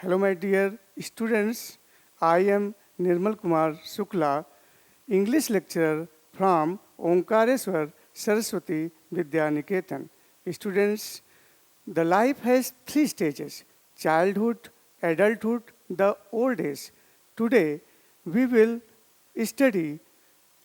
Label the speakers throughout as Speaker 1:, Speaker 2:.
Speaker 1: Hello, my dear students. I am Nirmal Kumar Shukla, English lecturer from Omkareswar Saraswati Vidya Niketan. Students, the life has three stages: childhood, adulthood, the old age. Today, we will study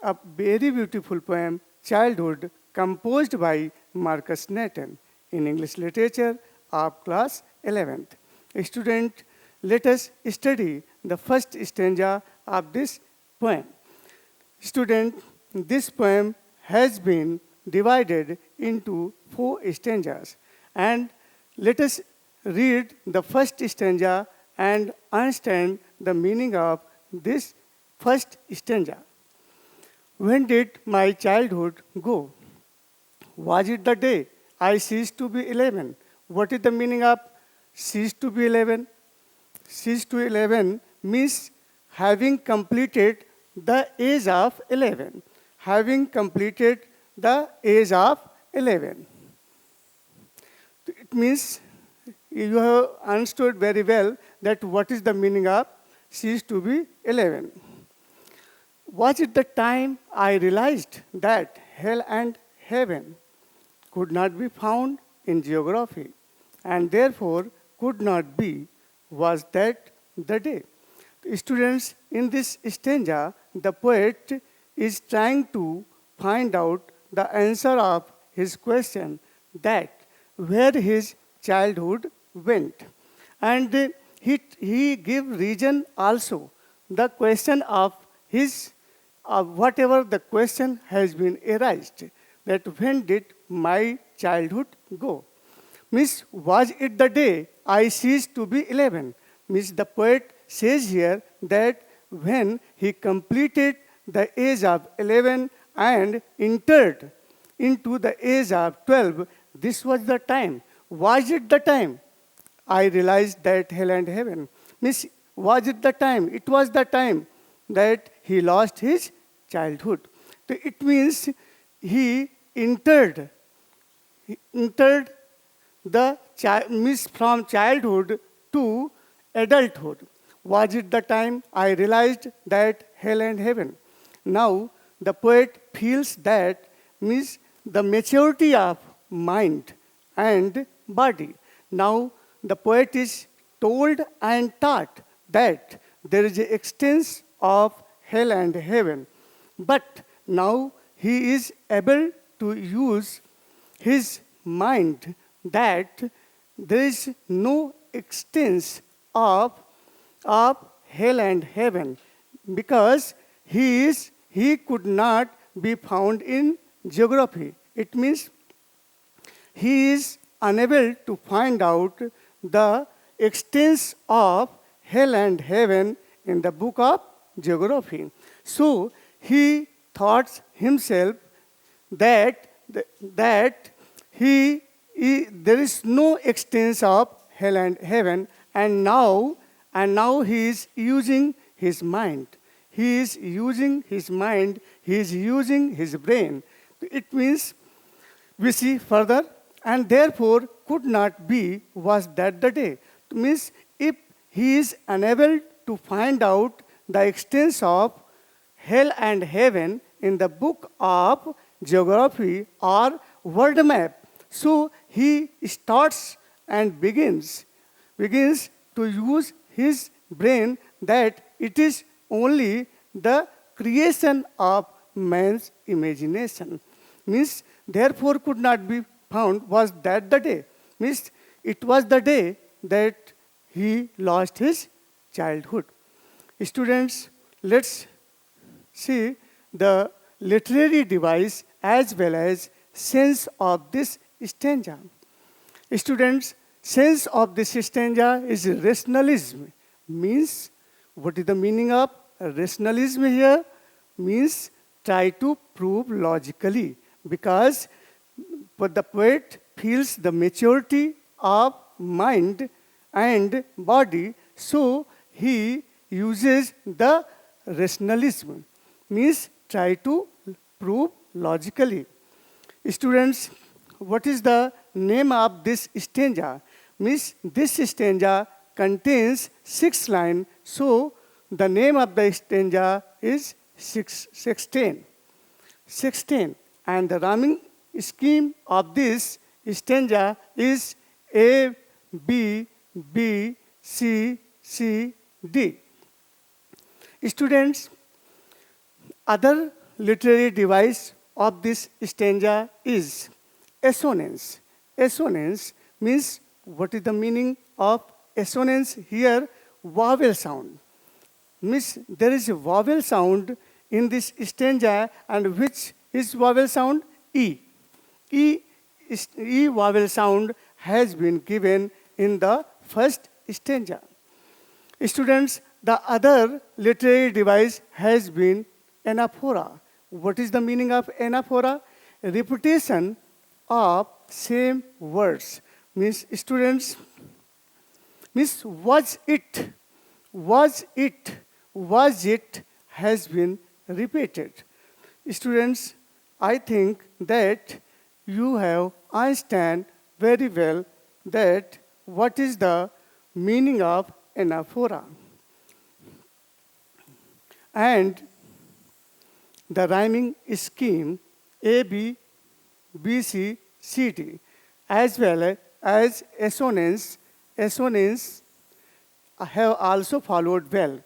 Speaker 1: a very beautiful poem, Childhood, composed by Marcus Nathan in English literature of class 11th. Student, let us study the first stanza of this poem. Student, this poem has been divided into four stanzas, and let us read the first stanza and understand the meaning of this first stanza. When did my childhood go? Was it the day I ceased to be 11? What is the meaning of ceased to be 11? Ceased to 11 means having completed the age of 11. Having completed the age of 11. It means you have understood very well that what is the meaning of ceased to be 11. Was it the time I realized that hell and heaven could not be found in geography, and therefore could not be? Was that the day? Students, in this stanza, the poet is trying to find out the answer of his question that where his childhood went. And he give reason also. The question of his, whatever the question has been arised, that when did my childhood go? Means, was it the day I ceased to be 11? Means the poet says here that when he completed the age of 11 and entered into the age of 12, this was the time. Was it the time I realized that hell and heaven? Means, was it the time? It was the time that he lost his childhood. So it means he entered the means from childhood to adulthood. Was it the time I realized that hell and heaven? Now the poet feels that means the maturity of mind and body. Now the poet is told and taught that there is an extent of hell and heaven. But now he is able to use his mind that there is no extent of hell and heaven, because he could not be found in geography. It means he is unable to find out the extent of hell and heaven in the book of geography. So he thought himself that there is no extent of hell and heaven, and now he is using his mind. He is using his mind, he is using his brain. It means, we see further, and therefore could not be, was that the day. It means if he is unable to find out the extent of hell and heaven in the book of geography or world map, so he starts and begins to use his brain that it is only the creation of man's imagination. Means, therefore could not be found, was that the day. Means, it was the day that he lost his childhood. Students, let's see the literary device as well as sense of this stanza. Students, sense of this stanza is rationalism. Means, what is the meaning of rationalism here? Means, try to prove logically, because the poet feels the maturity of mind and body, so he uses the rationalism. Means, try to prove logically. Students, what is the name of this stanza? Means, this stanza contains 6 lines, so the name of the stanza is 16. 16. And the rhyming scheme of this stanza is A, B, B, C, C, D. Students, other literary device of this stanza is assonance. Assonance means, what is the meaning of assonance here? Vowel sound. Means there is a vowel sound in this stanza, and which is vowel sound? E. E vowel sound has been given in the first stanza. Students, the other literary device has been anaphora. What is the meaning of anaphora? Repetition of same words. Means, students, means was it has been repeated. Students, I think that you have understand very well that what is the meaning of anaphora. And the rhyming scheme A, B, B, C, C, D, as well as assonance have also followed well.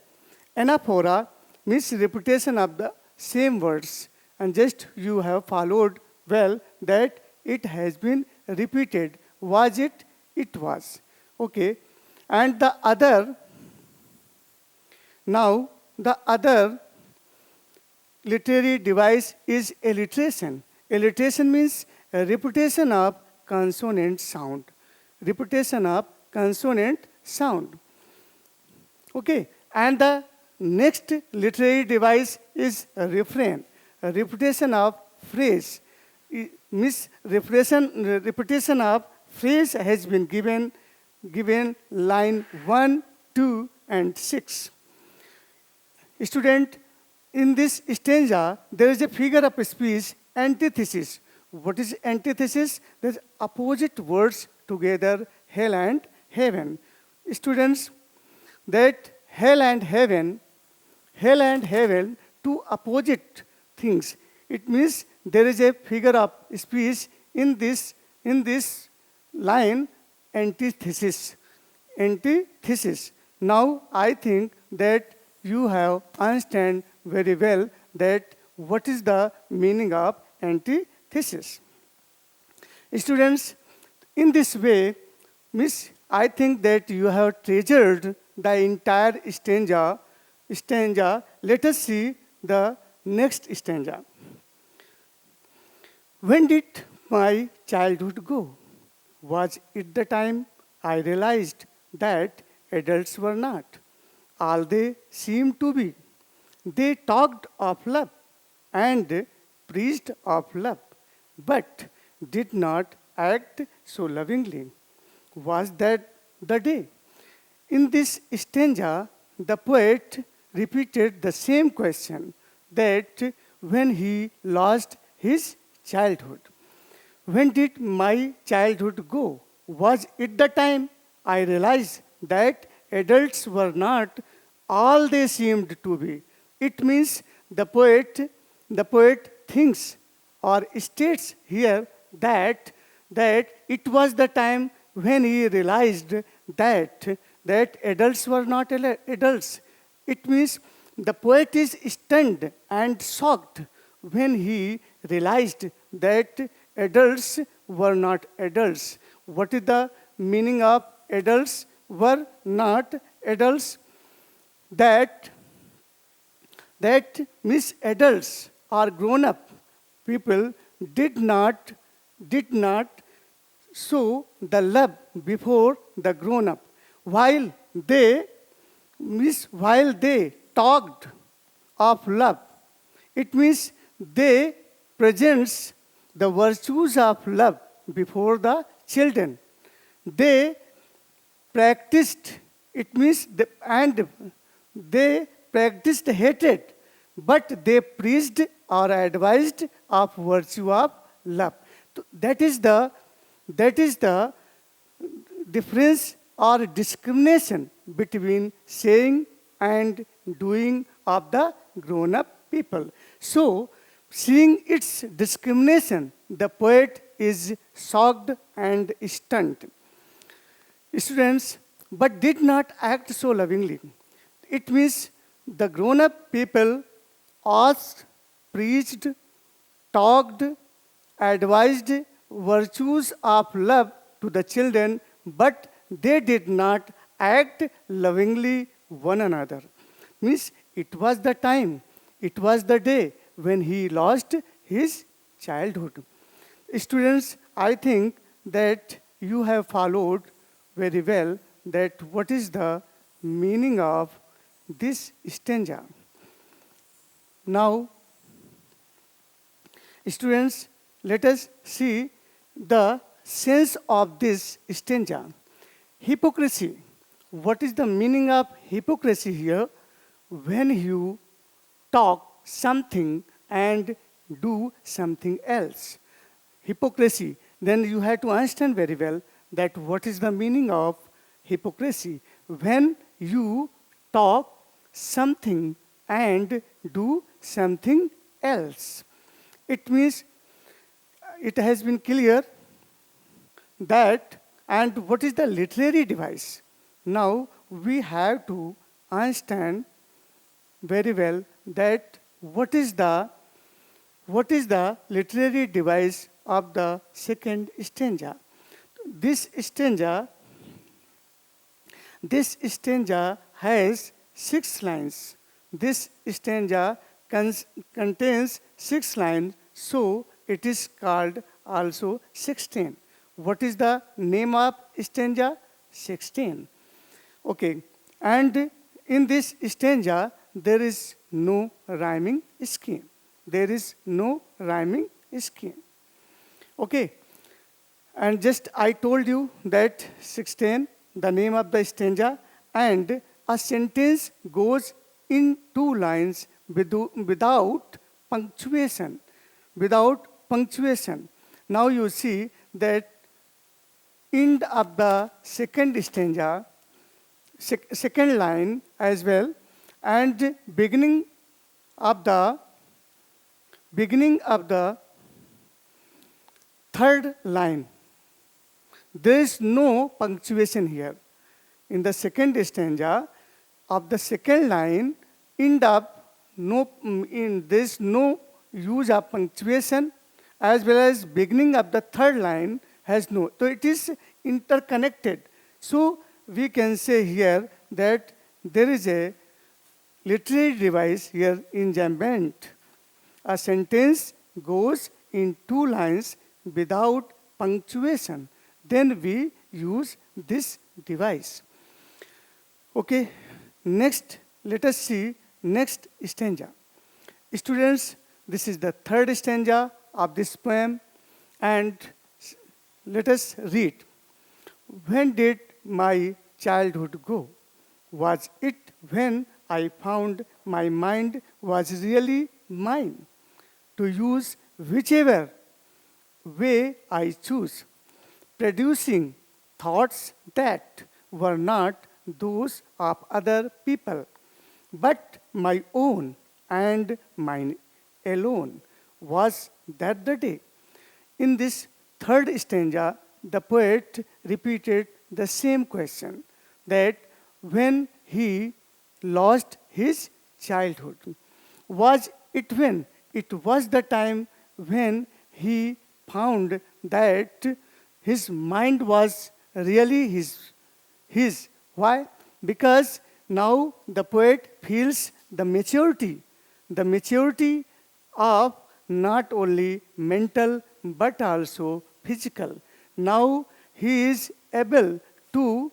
Speaker 1: Anaphora means repetition of the same words, and just you have followed well that it has been repeated. Was it? It was. Okay. And the other literary device is alliteration. Alliteration means a repetition of consonant sound. Repetition of consonant sound. Okay. And the next literary device is a refrain. A repetition of phrase. Means repetition of phrase has been given line 1, 2, and 6. Student, in this stanza, there is a figure of speech, antithesis. What is antithesis? There's opposite words together, hell and heaven. Students, that hell and heaven, two opposite things. It means there is a figure of speech in this line, antithesis. Antithesis. Now I think that you have understand very well that what is the meaning of antithesis. Students, in this way, Miss, I think that you have treasured the entire stanza. Let us see the next stanza. When did my childhood go? Was it the time I realized that adults were not all they seemed to be? They talked of love and preached of love, but did not act so lovingly. Was that the day? In this stanza, the poet repeated the same question, that when he lost his childhood. When did my childhood go? Was it the time I realized that adults were not all they seemed to be? It means the poet thinks or states here that it was the time when he realized that adults were not adults. It means the poet is stunned and shocked when he realized that adults were not adults. What is the meaning of adults were not adults? That means adults or grown-up people did not show the love before the grown-up. While they talked of love, it means they presents the virtues of love before the children. They practiced, it means they practiced hatred, but they preached or advised of virtue of love. So that is the difference or discrimination between saying and doing of the grown-up people. So, seeing its discrimination, the poet is shocked and stunned. Students, but did not act so lovingly. It means the grown-up people asked, preached, talked, advised virtues of love to the children, but they did not act lovingly one another. Means it was the time, it was the day when he lost his childhood. Students, I think that you have followed very well that what is the meaning of this stanza. Now, students, let us see the sense of this stanza. Hypocrisy. What is the meaning of hypocrisy here? When you talk something and do something else. Hypocrisy. Then you have to understand very well that what is the meaning of hypocrisy. When you talk something and do something else. It means it has been clear that, and what is the literary device? Now we have to understand very well that what is the literary device of the second stanza. This stanza has 6 lines. This stanza contains 6 lines, so it is called also 16. What is the name of stanza? 16. Okay, and in this stanza, there is no rhyming scheme. There is no rhyming scheme. Okay, and just I told you that 16, the name of the stanza, and a sentence goes in 2 lines without punctuation. Without punctuation. Now you see that end of the second stanza, second line as well, and beginning of the third line. There is no punctuation here. In the second stanza of the second line, end up there is no use of punctuation, as well as beginning of the third line has no. So it is interconnected. So we can say here that there is a literary device here in Jambent. A sentence goes in 2 lines without punctuation. Then we use this device. Okay, next, let us see next stanza. Students, this is the third stanza of this poem, and let us read. When did my childhood go? Was it when I found my mind was really mine, to use whichever way I choose, producing thoughts that were not those of other people, but my own and mine alone? Was that the day? In this third stanza, the poet repeated the same question, that when he lost his childhood, was it when? It was the time when he found that his mind was really his. Why? Because now the poet feels the maturity of not only mental but also physical. Now he is able to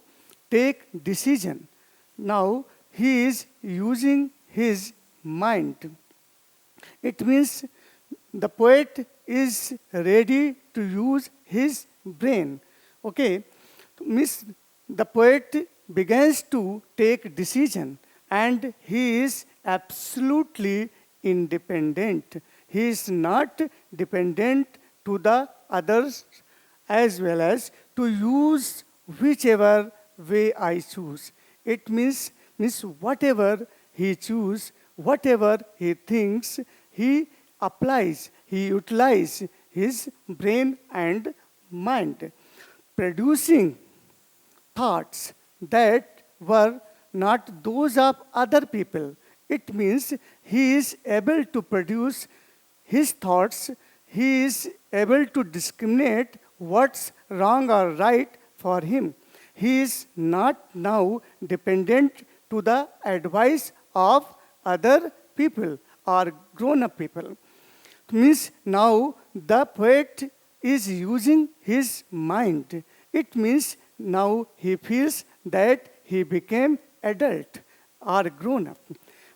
Speaker 1: take decision. Now he is using his mind. It means the poet is ready to use his brain. Okay, means the poet begins to take decision, and he is absolutely independent. He is not dependent to the others, as well as to use whichever way I choose. It means whatever he chooses, whatever he thinks, he applies, he utilizes his brain and mind, producing thoughts that were not those of other people. It means he is able to produce his thoughts, he is able to discriminate what's wrong or right for him. He is not now dependent to the advice of other people or grown up people. Means now the poet is using his mind. It means now he feels that he became adult or grown up.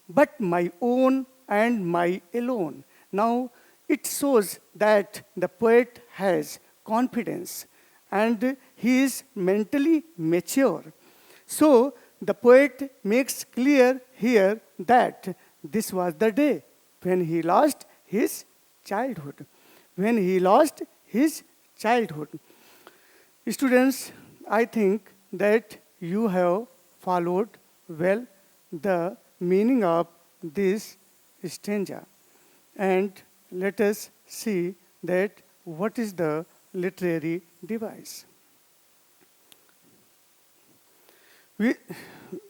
Speaker 1: But my own and my alone. Now it shows that the poet has confidence and he is mentally mature. So the poet makes clear here that this was the day when he lost his childhood. When he lost his childhood. Students, I think that you have followed well the meaning of this stanza. And let us see that what is the literary device.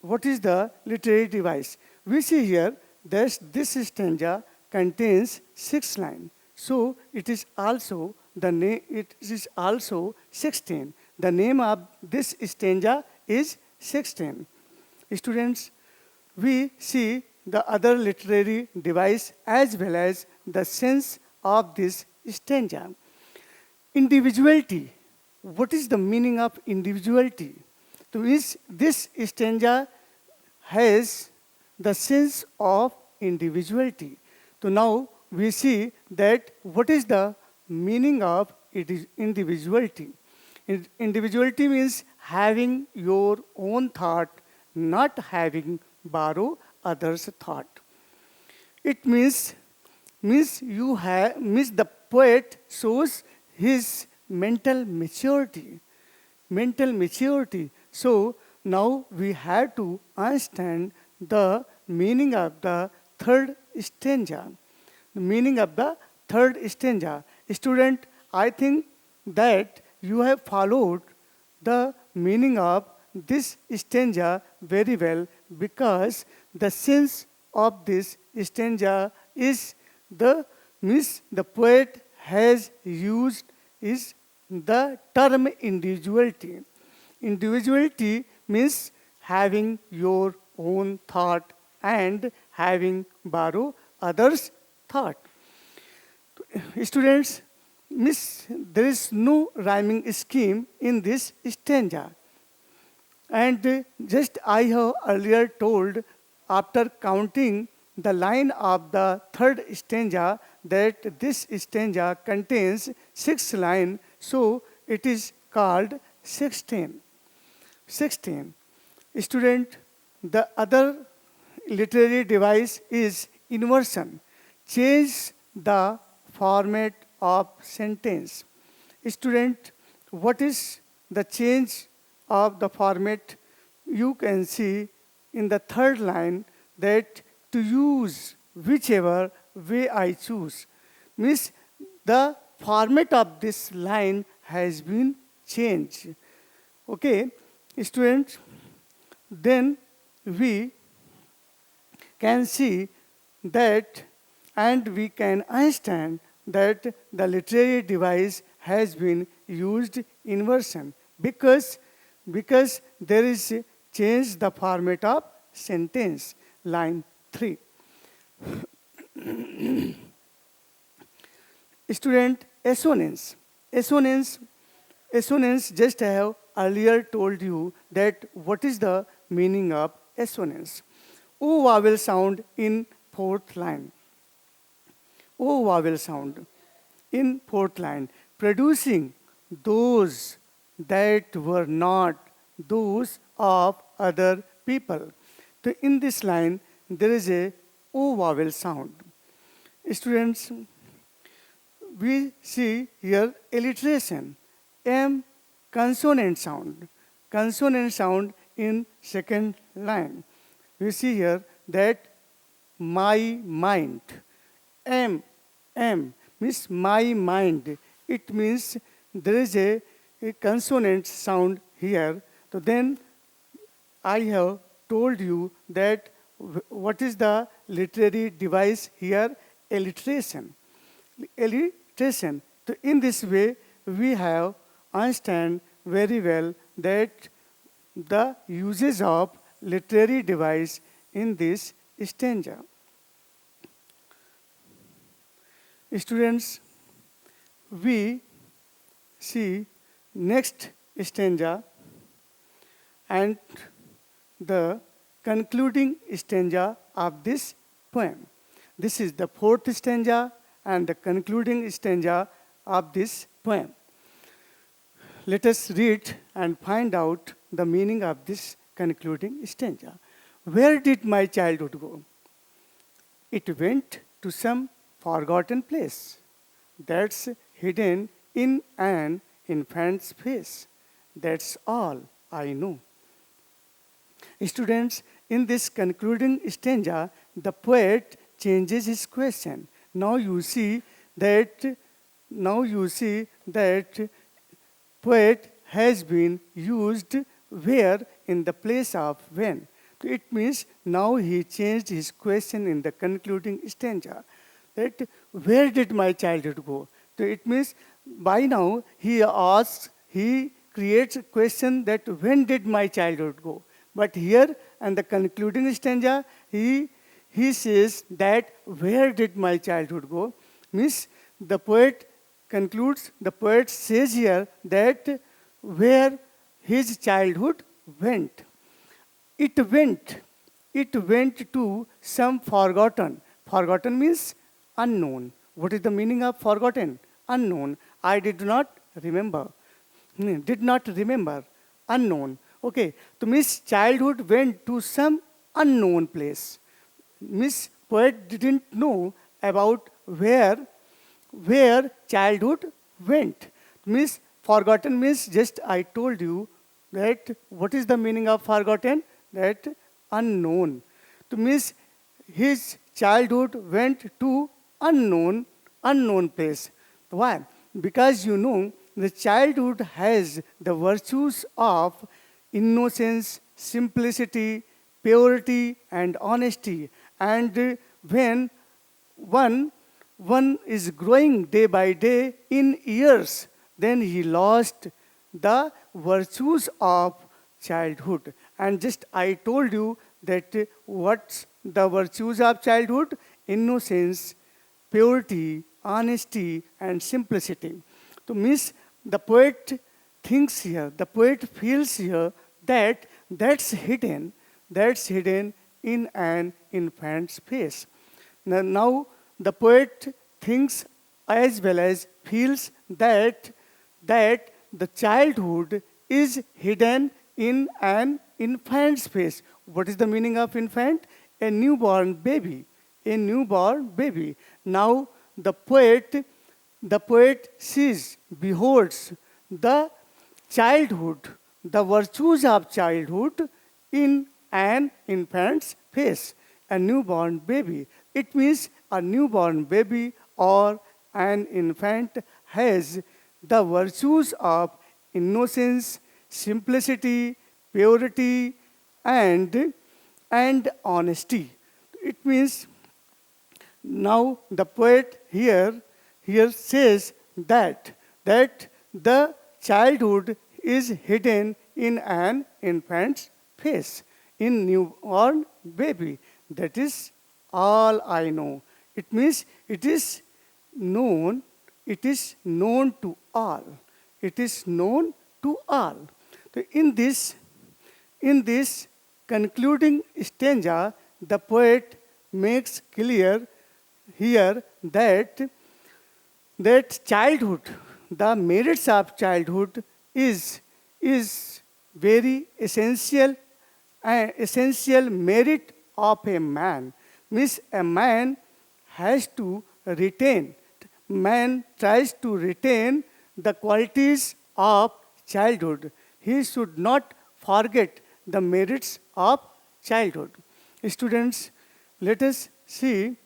Speaker 1: What is the literary device? We see here that this stanza contains 6 lines. So it is also it is also 16. The name of this stanza is 16. Students, we see the other literary device as well as the sense of this stanza. Individuality. What is the meaning of individuality? This stanza has the sense of individuality. So now we see that what is the meaning of individuality. Individuality means having your own thought, not having borrow others' thought. It means the poet shows his mental maturity. Mental maturity. So now we have to understand the meaning of the third stanza. The meaning of the third stanza. Student, I think that you have followed the meaning of this stanza very well because the sense of this stanza is the poet has used is the term individuality. Individuality means having your own thought and having borrow others' thought. Students, there is no rhyming scheme in this stanza. And just I have earlier told, after counting the line of the third stanza, that this stanza contains 6 lines, so it is called 16. 16. Student, the other literary device is inversion. Change the format of sentence. Student, what is the change of the format? You can see in the third line that to use whichever way I choose. Means the format of this line has been changed. Okay, students, then we can see that and we can understand that the literary device has been used inversion because there is a change the format of sentence, line 3. Student, assonance. Assonance, just I have earlier told you that what is the meaning of assonance. O vowel sound in 4th line. O vowel sound in 4th line, producing those that were not those of other people. So in this line, there is a O vowel sound. Students, we see here alliteration, M consonant sound. consonant sound in second line. You see here that my mind. M means my mind. It means there is a consonant sound here. So then I have told you that what is the literary device here? Alliteration. Alliteration. So in this way, we have understand very well that the uses of literary device in this stanza. Students, we see next stanza and the concluding stanza of this poem. This is the fourth stanza and the concluding stanza of this poem. Let us read and find out the meaning of this concluding stanza. Where did my childhood go? It went to some forgotten place that's hidden in an infant's face. That's all I know. Students, in this concluding stanza, the poet changes his question. Now you see that poet has been used where in the place of when. It means now he changed his question in the concluding stanza. That where did my childhood go? So it means by now he creates a question that when did my childhood go? But here in the concluding stanza, he says that where did my childhood go? Means the poet says here that where his childhood went. It went to some forgotten. Forgotten means unknown. What is the meaning of forgotten? Unknown. I did not remember. Unknown. Okay. So means childhood went to some unknown place. Miss poet didn't know about where childhood went. Means forgotten means just I told you that what is the meaning of forgotten? That unknown. To means his childhood went to unknown place. Why? Because you know the childhood has the virtues of innocence, simplicity, purity, and honesty. And when one is growing day by day in years, then he lost the virtues of childhood. And just I told you that what's the virtues of childhood? Innocence, purity, honesty, and simplicity. To miss the poet thinks here, the poet feels here that that's hidden in an infant's face. Now the poet thinks as well as feels that the childhood is hidden in an infant's face. What is the meaning of infant? A newborn baby. A newborn baby. Now the poet beholds the childhood, the virtues of childhood in an infant's face. A newborn baby. It means a newborn baby or an infant has the virtues of innocence, simplicity, purity, and honesty. It means now the poet here says that the childhood is hidden in an infant's face, in newborn baby. That is all I know. It means it is known to all. It is known to all. So in this concluding stanza, the poet makes clear here that childhood, the merits of childhood is very essential merit of a man. Means a man tries to retain the qualities of childhood. He should not forget the merits of childhood. Students, let us see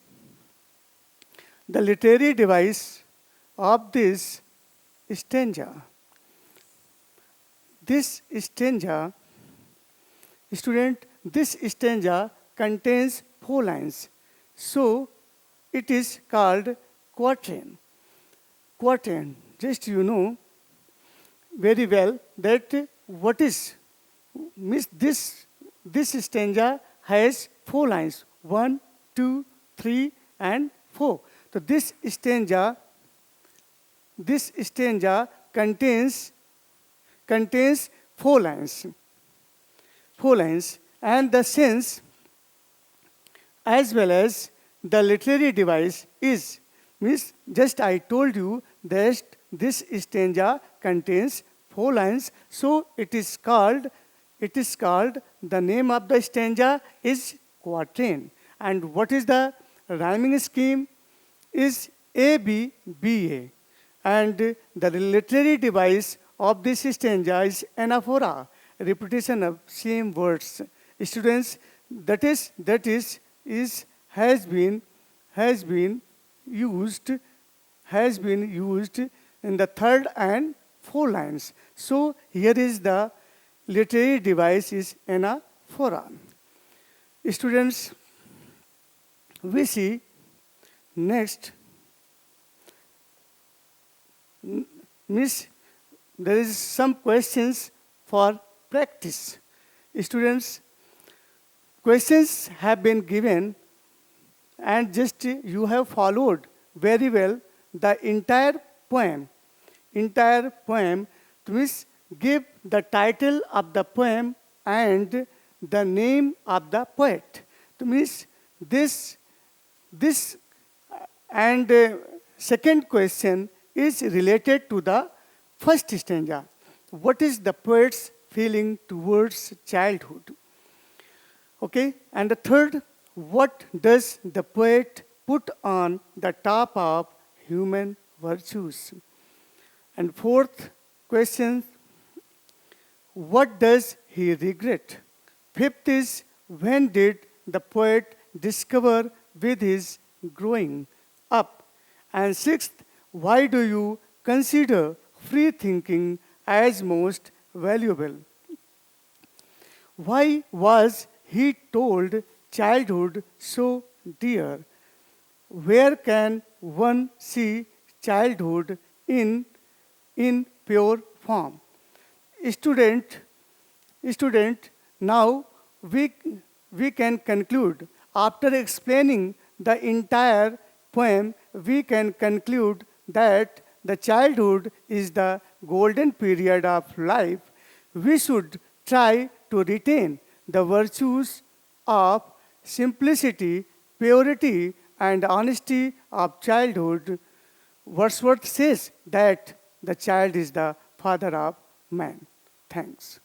Speaker 1: the literary device of this stanza. This stanza, student, this stanza contains 4 lines. So it is called quatrain. Quatrain, just you know very well that what is, means this stanza has 4 lines, 1, 2, 3, and 4. So this stanza contains 4 lines. 4 lines, and the sense as well as the literary device is, means just I told you that this stanza contains 4 lines, so it is called, the name of the stanza is quatrain. And what is the rhyming scheme? Is ABBA. And the literary device of this stanza is anaphora, repetition of same words. Students, has been used in the third and 4 lines. So here is the literary device is anaphora. Students, we see next, Miss, there is some questions for practice. Students, questions have been given and just you have followed very well the entire poem. Means give the title of the poem and the name of the poet. Means this and second question is related to the first stanza. What is the poet's feeling towards childhood? Okay, and the third, what does the poet put on the top of human virtues? And fourth question, what does he regret? Fifth is, when did the poet discover with his growing up? And sixth, why do you consider free thinking as most valuable? Why was he told childhood so dear? Where can one see childhood in pure form? Student, now we can conclude. After explaining the entire poem, we can conclude that the childhood is the golden period of life. We should try to retain the virtues of simplicity, purity, and honesty of childhood. Wordsworth says that the child is the father of man. Thanks.